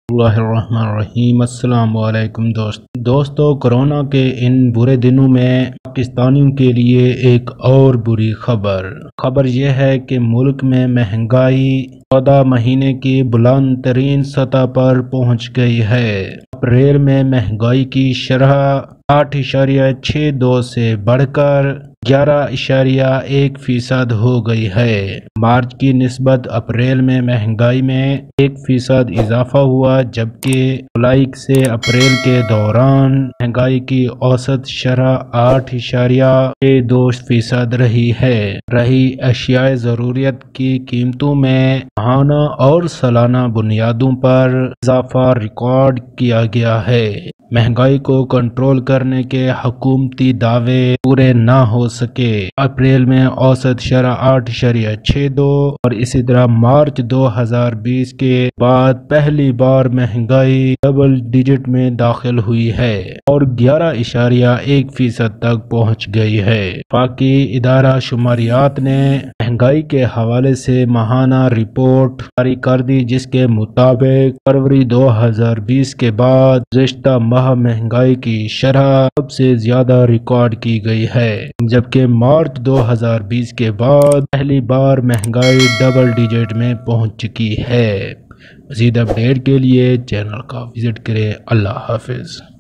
اللہ الرحمن الرحیم۔ السلام علیکم دوستو، کورونا کے ان برے دنوں میں پاکستانیوں کے لیے ایک اور بری خبر یہ ہے کہ ملک میں مہنگائی 14 مہینے کی بلند ترین سطح پر پہنچ گئی ہے۔ اپریل میں مہنگائی کی شرح 8.62 سے بڑھ کر 11.1% ہو گئی ہے۔ مارچ کی نسبت اپریل میں مہنگائی میں 1% اضافہ ہوا، جبکہ جولائی سے اپریل کے دوران مہنگائی کی اوسط شرح 8.62% رہی ہے۔ اشیاء ضروریات کی قیمتوں میں ماہانہ اور سالانہ بنیادوں پر اضافہ ریکارڈ کیا گیا ہے۔ مہنگائی کو کنٹرول کرنے کے حکومتی دعوے پورے نہ ہو سکے۔ اپریل میں اوسط شرح 8.62 اور اسی طرح مارچ 2020 کے بعد پہلی بار مہنگائی ڈبل ڈیجٹ میں داخل ہوئی ہے اور 11.1% تک پہنچ گئی ہے۔ وفاقی ادارہ شماریات نے مہنگائی کے حوالے سے ماہانہ رپورٹ جاری کر دی، جس کے مطابق فروری 2020 کے بعد گزشتہ ماہ مہنگائی کی شرح سب سے زیادہ ریکارڈ کی گئی ہے، جبکہ مارچ 2020 کے بعد پہلی بار مہنگائی ڈبل ڈیجٹ میں پہنچ چکی ہے۔ مزید اپڈیٹ کے لیے چینل کا وزٹ کریں۔ اللہ حافظ۔